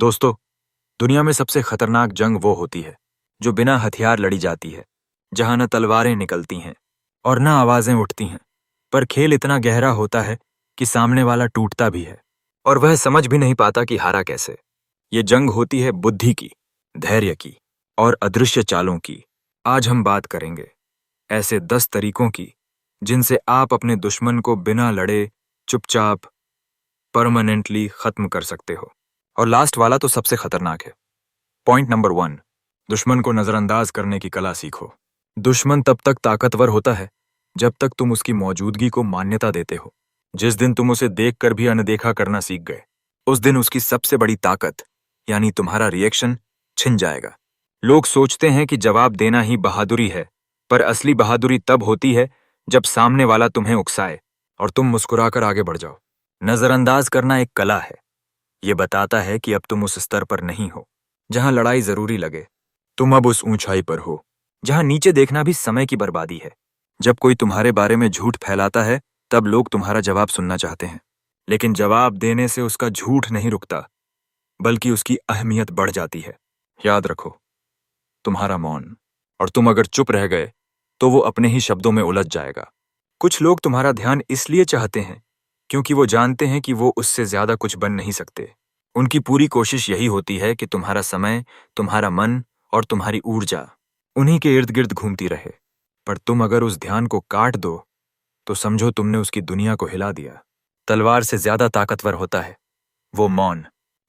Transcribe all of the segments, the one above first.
दोस्तों, दुनिया में सबसे खतरनाक जंग वो होती है जो बिना हथियार लड़ी जाती है, जहां न तलवारें निकलती हैं और न आवाजें उठती हैं, पर खेल इतना गहरा होता है कि सामने वाला टूटता भी है और वह समझ भी नहीं पाता कि हारा कैसे। ये जंग होती है बुद्धि की, धैर्य की और अदृश्य चालों की। आज हम बात करेंगे ऐसे 10 तरीकों की जिनसे आप अपने दुश्मन को बिना लड़े चुपचाप परमानेंटली खत्म कर सकते हो। और लास्ट वाला तो सबसे खतरनाक है। पॉइंट नंबर 1, दुश्मन को नजरअंदाज करने की कला सीखो। दुश्मन तब तक ताकतवर होता है जब तक तुम उसकी मौजूदगी को मान्यता देते हो। जिस दिन तुम उसे देखकर भी अनदेखा करना सीख गए, उस दिन उसकी सबसे बड़ी ताकत यानी तुम्हारा रिएक्शन छिन जाएगा। लोग सोचते हैं कि जवाब देना ही बहादुरी है, पर असली बहादुरी तब होती है जब सामने वाला तुम्हें उकसाए और तुम मुस्कुराकर आगे बढ़ जाओ। नजरअंदाज करना एक कला है। ये बताता है कि अब तुम उस स्तर पर नहीं हो जहां लड़ाई जरूरी लगे। तुम अब उस ऊंचाई पर हो जहां नीचे देखना भी समय की बर्बादी है। जब कोई तुम्हारे बारे में झूठ फैलाता है, तब लोग तुम्हारा जवाब सुनना चाहते हैं, लेकिन जवाब देने से उसका झूठ नहीं रुकता, बल्कि उसकी अहमियत बढ़ जाती है। याद रखो, तुम्हारा मौन, और तुम अगर चुप रह गए तो वो अपने ही शब्दों में उलझ जाएगा। कुछ लोग तुम्हारा ध्यान इसलिए चाहते हैं क्योंकि वो जानते हैं कि वो उससे ज्यादा कुछ बन नहीं सकते। उनकी पूरी कोशिश यही होती है कि तुम्हारा समय, तुम्हारा मन और तुम्हारी ऊर्जा उन्हीं के इर्द गिर्द घूमती रहे। पर तुम अगर उस ध्यान को काट दो तो समझो तुमने उसकी दुनिया को हिला दिया। तलवार से ज्यादा ताकतवर होता है वो मौन,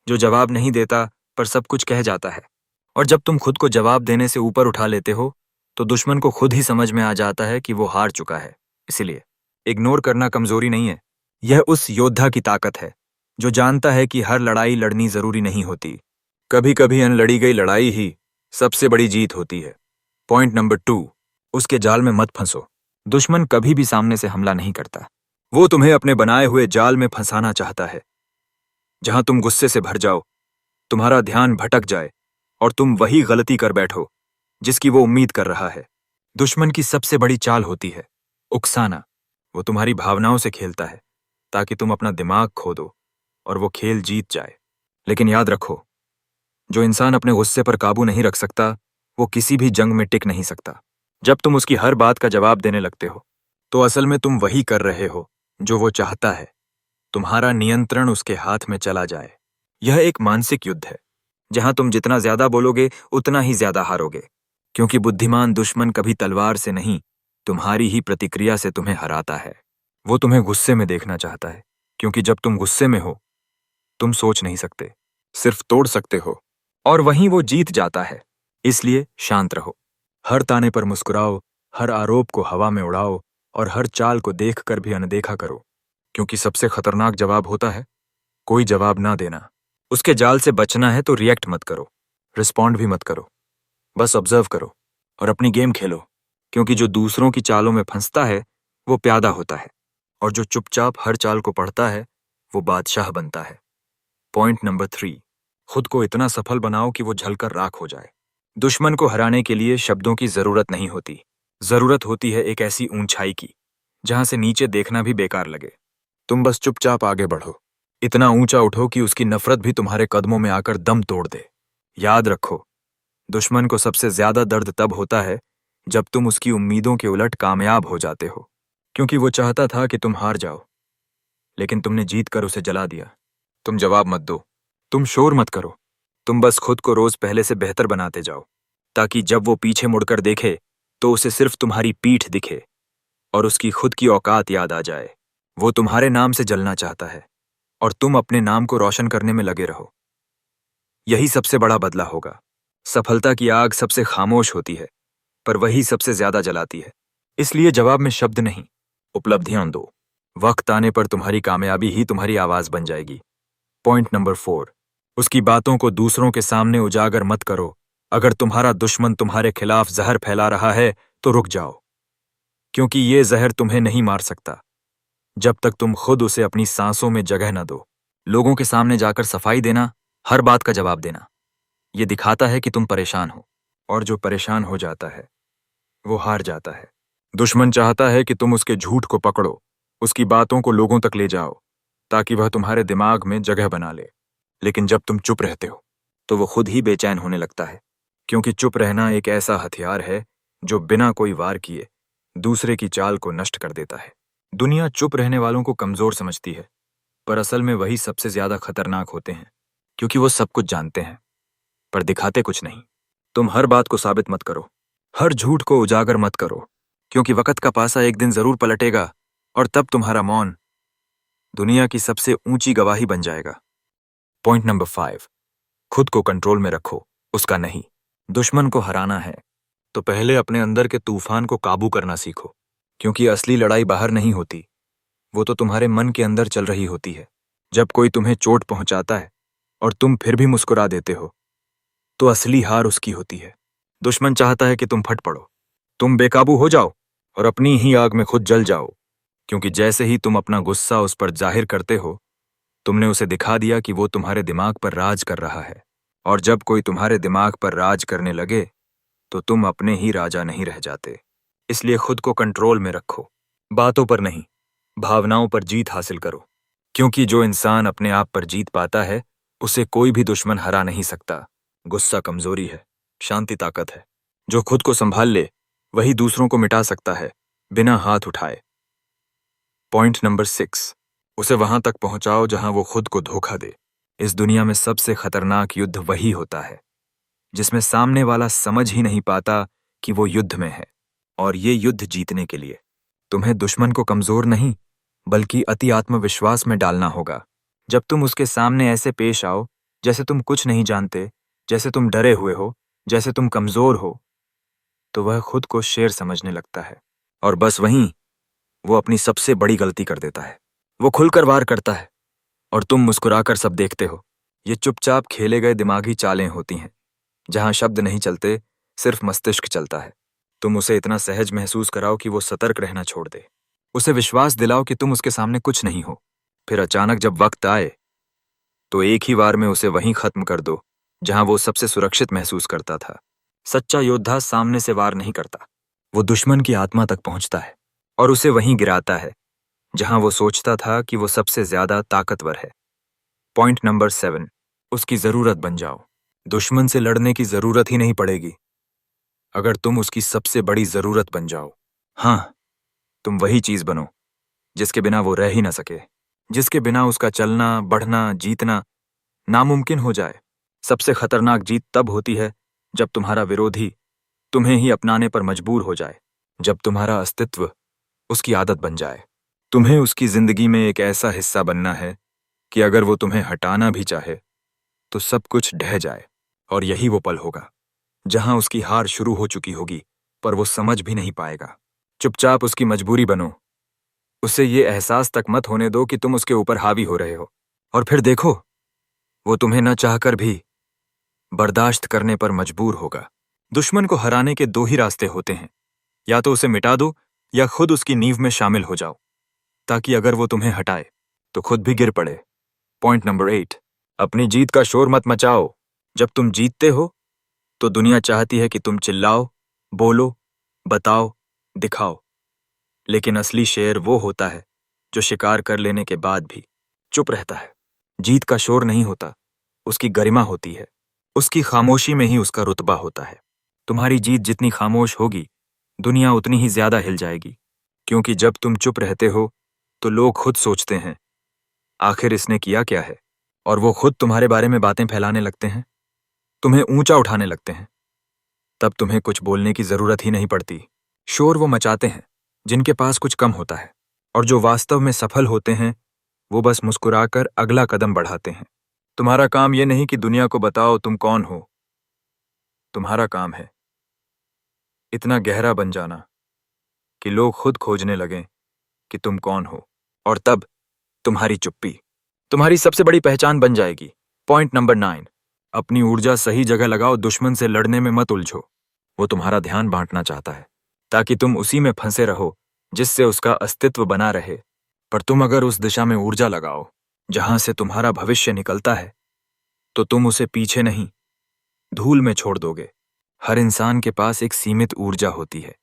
जो जवाब नहीं देता पर सब कुछ कह जाता है। और जब तुम खुद को जवाब देने से ऊपर उठा लेते हो तो दुश्मन को खुद ही समझ में आ जाता है कि वो हार चुका है। इसलिए इग्नोर करना कमजोरी नहीं है, यह उस योद्धा की ताकत है जो जानता है कि हर लड़ाई लड़नी जरूरी नहीं होती। कभी कभी अनलड़ी गई लड़ाई ही सबसे बड़ी जीत होती है। पॉइंट नंबर 2, उसके जाल में मत फंसो। दुश्मन कभी भी सामने से हमला नहीं करता। वो तुम्हें अपने बनाए हुए जाल में फंसाना चाहता है, जहां तुम गुस्से से भर जाओ, तुम्हारा ध्यान भटक जाए और तुम वही गलती कर बैठो जिसकी वो उम्मीद कर रहा है। दुश्मन की सबसे बड़ी चाल होती है उकसाना। वो तुम्हारी भावनाओं से खेलता है ताकि तुम अपना दिमाग खो दो और वो खेल जीत जाए। लेकिन याद रखो, जो इंसान अपने गुस्से पर काबू नहीं रख सकता, वो किसी भी जंग में टिक नहीं सकता। जब तुम उसकी हर बात का जवाब देने लगते हो तो असल में तुम वही कर रहे हो जो वो चाहता है, तुम्हारा नियंत्रण उसके हाथ में चला जाए। यह एक मानसिक युद्ध है जहां तुम जितना ज्यादा बोलोगे उतना ही ज्यादा हारोगे, क्योंकि बुद्धिमान दुश्मन कभी तलवार से नहीं, तुम्हारी ही प्रतिक्रिया से तुम्हें हराता है। वो तुम्हें गुस्से में देखना चाहता है, क्योंकि जब तुम गुस्से में हो तुम सोच नहीं सकते, सिर्फ तोड़ सकते हो, और वहीं वो जीत जाता है। इसलिए शांत रहो, हर ताने पर मुस्कुराओ, हर आरोप को हवा में उड़ाओ और हर चाल को देखकर भी अनदेखा करो, क्योंकि सबसे खतरनाक जवाब होता है कोई जवाब ना देना। उसके जाल से बचना है तो रिएक्ट मत करो, रिस्पॉन्ड भी मत करो, बस ऑब्जर्व करो और अपनी गेम खेलो, क्योंकि जो दूसरों की चालों में फंसता है वो प्यादा होता है, और जो चुपचाप हर चाल को पढ़ता है वो बादशाह बनता है। पॉइंट नंबर 3, खुद को इतना सफल बनाओ कि वो जलकर राख हो जाए। दुश्मन को हराने के लिए शब्दों की जरूरत नहीं होती, जरूरत होती है एक ऐसी ऊंचाई की जहां से नीचे देखना भी बेकार लगे। तुम बस चुपचाप आगे बढ़ो, इतना ऊंचा उठो कि उसकी नफरत भी तुम्हारे कदमों में आकर दम तोड़ दे। याद रखो, दुश्मन को सबसे ज्यादा दर्द तब होता है जब तुम उसकी उम्मीदों के उलट कामयाब हो जाते हो, क्योंकि वो चाहता था कि तुम हार जाओ, लेकिन तुमने जीत कर उसे जला दिया। तुम जवाब मत दो, तुम शोर मत करो, तुम बस खुद को रोज पहले से बेहतर बनाते जाओ, ताकि जब वो पीछे मुड़कर देखे तो उसे सिर्फ तुम्हारी पीठ दिखे और उसकी खुद की औकात याद आ जाए। वो तुम्हारे नाम से जलना चाहता है और तुम अपने नाम को रोशन करने में लगे रहो। यही सबसे बड़ा बदला होगा। सफलता की आग सबसे खामोश होती है, पर वही सबसे ज्यादा जलाती है। इसलिए जवाब में शब्द नहीं, उपलब्धियां दो। वक्त आने पर तुम्हारी कामयाबी ही तुम्हारी आवाज बन जाएगी। पॉइंट नंबर 4, उसकी बातों को दूसरों के सामने उजागर मत करो। अगर तुम्हारा दुश्मन तुम्हारे खिलाफ जहर फैला रहा है तो रुक जाओ, क्योंकि ये जहर तुम्हें नहीं मार सकता जब तक तुम खुद उसे अपनी सांसों में जगह न दो। लोगों के सामने जाकर सफाई देना, हर बात का जवाब देना, ये दिखाता है कि तुम परेशान हो, और जो परेशान हो जाता है वो हार जाता है। दुश्मन चाहता है कि तुम उसके झूठ को पकड़ो, उसकी बातों को लोगों तक ले जाओ, ताकि वह तुम्हारे दिमाग में जगह बना ले। लेकिन जब तुम चुप रहते हो तो वो खुद ही बेचैन होने लगता है, क्योंकि चुप रहना एक ऐसा हथियार है जो बिना कोई वार किए दूसरे की चाल को नष्ट कर देता है। दुनिया चुप रहने वालों को कमजोर समझती है, पर असल में वही सबसे ज्यादा खतरनाक होते हैं, क्योंकि वो सब कुछ जानते हैं पर दिखाते कुछ नहीं। तुम हर बात को साबित मत करो, हर झूठ को उजागर मत करो, क्योंकि वक्त का पासा एक दिन जरूर पलटेगा और तब तुम्हारा मौन दुनिया की सबसे ऊंची गवाही बन जाएगा। पॉइंट नंबर 5, खुद को कंट्रोल में रखो, उसका नहीं। दुश्मन को हराना है तो पहले अपने अंदर के तूफान को काबू करना सीखो, क्योंकि असली लड़ाई बाहर नहीं होती, वो तो तुम्हारे मन के अंदर चल रही होती है। जब कोई तुम्हें चोट पहुंचाता है और तुम फिर भी मुस्कुरा देते हो तो असली हार उसकी होती है। दुश्मन चाहता है कि तुम फट पड़ो, तुम बेकाबू हो जाओ और अपनी ही आग में खुद जल जाओ, क्योंकि जैसे ही तुम अपना गुस्सा उस पर जाहिर करते हो तुमने उसे दिखा दिया कि वो तुम्हारे दिमाग पर राज कर रहा है। और जब कोई तुम्हारे दिमाग पर राज करने लगे तो तुम अपने ही राजा नहीं रह जाते। इसलिए खुद को कंट्रोल में रखो, बातों पर नहीं, भावनाओं पर जीत हासिल करो, क्योंकि जो इंसान अपने आप पर जीत पाता है उसे कोई भी दुश्मन हरा नहीं सकता। गुस्सा कमजोरी है, शांति ताकत है। जो खुद को संभाल ले वही दूसरों को मिटा सकता है बिना हाथ उठाए। पॉइंट नंबर 6, उसे वहां तक पहुंचाओ जहां वो खुद को धोखा दे। इस दुनिया में सबसे खतरनाक युद्ध वही होता है जिसमें सामने वाला समझ ही नहीं पाता कि वो युद्ध में है। और ये युद्ध जीतने के लिए तुम्हें दुश्मन को कमजोर नहीं बल्कि अति आत्मविश्वास में डालना होगा। जब तुम उसके सामने ऐसे पेश आओ जैसे तुम कुछ नहीं जानते, जैसे तुम डरे हुए हो, जैसे तुम कमजोर हो, तो वह खुद को शेर समझने लगता है और बस वहीं वो अपनी सबसे बड़ी गलती कर देता है। वो खुलकर वार करता है और तुम मुस्कुराकर सब देखते हो। ये चुपचाप खेले गए दिमागी चालें होती हैं जहां शब्द नहीं चलते, सिर्फ मस्तिष्क चलता है। तुम उसे इतना सहज महसूस कराओ कि वो सतर्क रहना छोड़ दे, उसे विश्वास दिलाओ कि तुम उसके सामने कुछ नहीं हो। फिर अचानक जब वक्त आए तो एक ही वार में उसे वहीं खत्म कर दो जहां वो सबसे सुरक्षित महसूस करता था। सच्चा योद्धा सामने से वार नहीं करता, वो दुश्मन की आत्मा तक पहुंचता है और उसे वहीं गिराता है जहां वो सोचता था कि वो सबसे ज्यादा ताकतवर है। पॉइंट नंबर 7, उसकी जरूरत बन जाओ। दुश्मन से लड़ने की जरूरत ही नहीं पड़ेगी अगर तुम उसकी सबसे बड़ी जरूरत बन जाओ। हाँ, तुम वही चीज बनो जिसके बिना वो रह ही ना सके, जिसके बिना उसका चलना, बढ़ना, जीतना नामुमकिन हो जाए। सबसे खतरनाक जीत तब होती है जब तुम्हारा विरोधी तुम्हें ही अपनाने पर मजबूर हो जाए, जब तुम्हारा अस्तित्व उसकी आदत बन जाए। तुम्हें उसकी जिंदगी में एक ऐसा हिस्सा बनना है कि अगर वो तुम्हें हटाना भी चाहे तो सब कुछ ढह जाए। और यही वो पल होगा जहां उसकी हार शुरू हो चुकी होगी पर वो समझ भी नहीं पाएगा। चुपचाप उसकी मजबूरी बनो, उसे ये एहसास तक मत होने दो कि तुम उसके ऊपर हावी हो रहे हो, और फिर देखो वो तुम्हें न चाहकर भी बर्दाश्त करने पर मजबूर होगा। दुश्मन को हराने के 2 ही रास्ते होते हैं, या तो उसे मिटा दो या खुद उसकी नींव में शामिल हो जाओ, ताकि अगर वो तुम्हें हटाए तो खुद भी गिर पड़े। पॉइंट नंबर 8, अपनी जीत का शोर मत मचाओ। जब तुम जीतते हो तो दुनिया चाहती है कि तुम चिल्लाओ, बोलो, बताओ, दिखाओ, लेकिन असली शेर वो होता है जो शिकार कर लेने के बाद भी चुप रहता है। जीत का शोर नहीं होता, उसकी गरिमा होती है, उसकी खामोशी में ही उसका रुतबा होता है। तुम्हारी जीत जितनी खामोश होगी दुनिया उतनी ही ज्यादा हिल जाएगी, क्योंकि जब तुम चुप रहते हो तो लोग खुद सोचते हैं आखिर इसने किया क्या है, और वो खुद तुम्हारे बारे में बातें फैलाने लगते हैं, तुम्हें ऊंचा उठाने लगते हैं। तब तुम्हें कुछ बोलने की जरूरत ही नहीं पड़ती। शोर वो मचाते हैं जिनके पास कुछ कम होता है, और जो वास्तव में सफल होते हैं वो बस मुस्कुराकर अगला कदम बढ़ाते हैं। तुम्हारा काम ये नहीं कि दुनिया को बताओ तुम कौन हो, तुम्हारा काम है इतना गहरा बन जाना कि लोग खुद खोजने लगें कि तुम कौन हो, और तब तुम्हारी चुप्पी तुम्हारी सबसे बड़ी पहचान बन जाएगी। पॉइंट नंबर 9, अपनी ऊर्जा सही जगह लगाओ, दुश्मन से लड़ने में मत उलझो। वो तुम्हारा ध्यान बांटना चाहता है ताकि तुम उसी में फंसे रहो जिससे उसका अस्तित्व बना रहे, पर तुम अगर उस दिशा में ऊर्जा लगाओ जहां से तुम्हारा भविष्य निकलता है तो तुम उसे पीछे नहीं, धूल में छोड़ दोगे। हर इंसान के पास एक सीमित ऊर्जा होती है,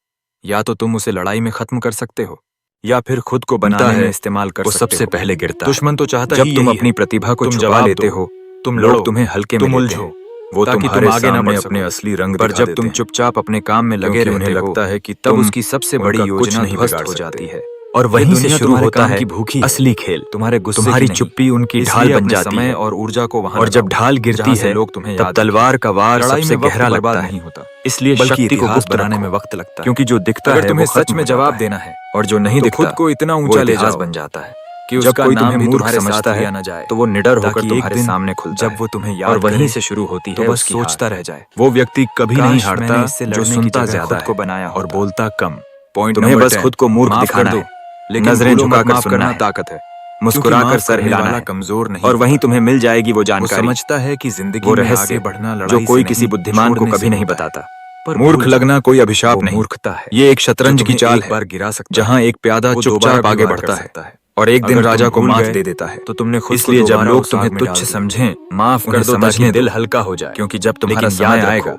या तो तुम उसे लड़ाई में खत्म कर सकते हो या फिर खुद को बनाने में इस्तेमाल कर सकते हो। वो सबसे पहले गिरता है। दुश्मन तो चाहता है जब तुम अपनी प्रतिभा को छुपा लेते हो तुम लोग तुम्हें हल्के में लेते हो, वो तुम्हारे सामने अपने असली रंग पर जब तुम चुपचाप अपने काम में लगे रहते हो, लगता है कि तब उसकी सबसे बड़ी योजना ध्वस्त हो जाती है। और वहीं से शुरू होता है असली खेल। तुम्हारे गुस्से, तुम्हारी चुप्पी उनकी ढाल बन जाती है और ऊर्जा को वहां, और जब ढाल गिरती है लोग तुम्हें तब तलवार का वार सबसे गहरा लगता नहीं होता। इसलिए शक्ति को गुप्त बनाने में वक्त लगता है, क्योंकि जो दिखता है तुम्हें सच में जवाब देना है, और जो नहीं दिखता खुद को इतना ऊंचा ले जाओ बन जाता है कि जब कोई तुम्हें मूर्ख समझता है ना जाए, तो वो निडर होकर तुम्हारे सामने खुलता है। जब वो तुम्हें याद और वहीं से शुरू होती है, तो बस सोचता रह जाए। वो व्यक्ति कभी नहीं हारता जो सुनता ज्यादा को बनाया और बोलता कम। तुम्हें बस खुद को मूर्ख दिखाना है, लेकिन नजरें झुकाकर सुनना ताकत है, मुस्कुराकर सर हिलाना है, कमजोर नहीं, और वहीं तुम्हें मिल जाएगी वो जानकारी। वो समझता है कि जिंदगी में आगे बढ़ना जो कोई किसी बुद्धिमान को कभी नहीं बताता। मूर्ख लगना कोई अभिशाप नहीं, मूर्खता है। ये एक शतरंज की चाल है, गिरा सकता जहाँ एक प्यादा चुपचाप आगे बढ़ता है और एक दिन राजा को मात दे देता है। तो तुमने खुद, इसलिए जब लोग तुम्हें तुच्छ समझें, माफ कर दो ताकि दिल हल्का हो जाए, क्योंकि जब तुम्हारा समय आएगा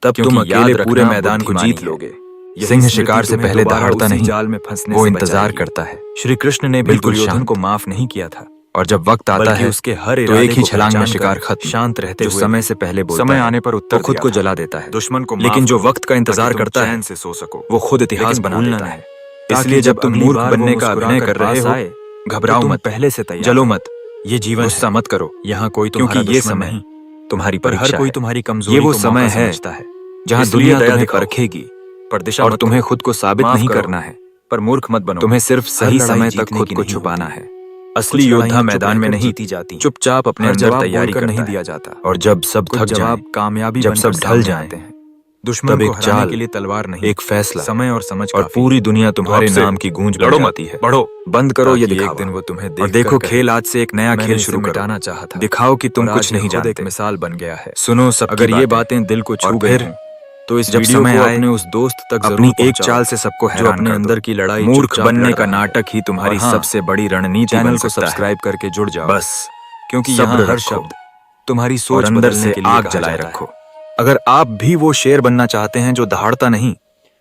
तब तुम अकेले पूरे मैदान को जीत लोगे। सिंह शिकार से पहले दहाड़ता नहीं, जाल में फंसने वो इंतजार करता है। श्री कृष्ण ने बिल्कुल दुर्योधन को माफ नहीं किया था, और जब वक्त आता है उसके हर तो एक ही छलांग में शिकार खत्म। शांत रहते हुए समय से पहले बोलता है, समय आने पर उत्तर खुद को जला देता है दुश्मन को। लेकिन जो वक्त का इंतजार करता है से सो सको, वो खुद इतिहास बना देता है। इसलिए जब तुम मूर्ख बनने का अभिनय कर रहे हो, घबराओ मत, पहले से तैयार, जलो मत, ये जीवन गुस्सा मत करो। यहाँ कोई तुम्हारा क्योंकि ये समय तुम्हारी पर हर कोई तुम्हारी कमजोरी, ये वो समय है जहाँ दुनिया तुम्हें परखेगी, पर दिशा, और तुम्हें खुद को साबित नहीं करना है। पर मूर्ख मत बनो, तुम्हें सिर्फ सही समय तक खुद को छुपाना है। असली योद्धा मैदान में नहीं जीती जाती, चुपचाप अपने अंदर तैयारी कर नहीं दिया जाता। और जब सब थक जाएं, कामयाबी जब सब ढल जाते हैं, दुश्मन को हराने के लिए तलवार नहीं, एक फैसला, समय और समझ, और पूरी दुनिया तुम्हारे नाम की गूंज बन जाती है। बढ़ो, बंद करो ये दिखावा, एक दिन वो तुम्हें देख, और देखो खेल आज से एक नया खेल शुरू करना चाहा था। दिखाओ कि तुम कुछ नहीं जानते, एक मिसाल बन गया है। सुनो सब, अगर ये बातें दिल को छू गई तो इस जब समय आए अपने उस दोस्त तक अपनी एक चाल से सबको हैरान अपने अंदर की लड़ाई, मूर्ख बनने का नाटक ही तुम्हारी सबसे बड़ी रणनीति। चैनल को सब्सक्राइब करके जुड़ जाओ बस, क्योंकि यहाँ हर शब्द तुम्हारी सोच अंदर से आग जलाए रखो। अगर आप भी वो शेर बनना चाहते हैं जो दहाड़ता नहीं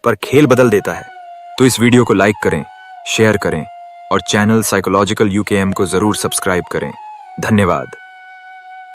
पर खेल बदल देता है, तो इस वीडियो को लाइक करें, शेयर करें और चैनल साइकोलॉजिकल UKM को जरूर सब्सक्राइब करें। धन्यवाद।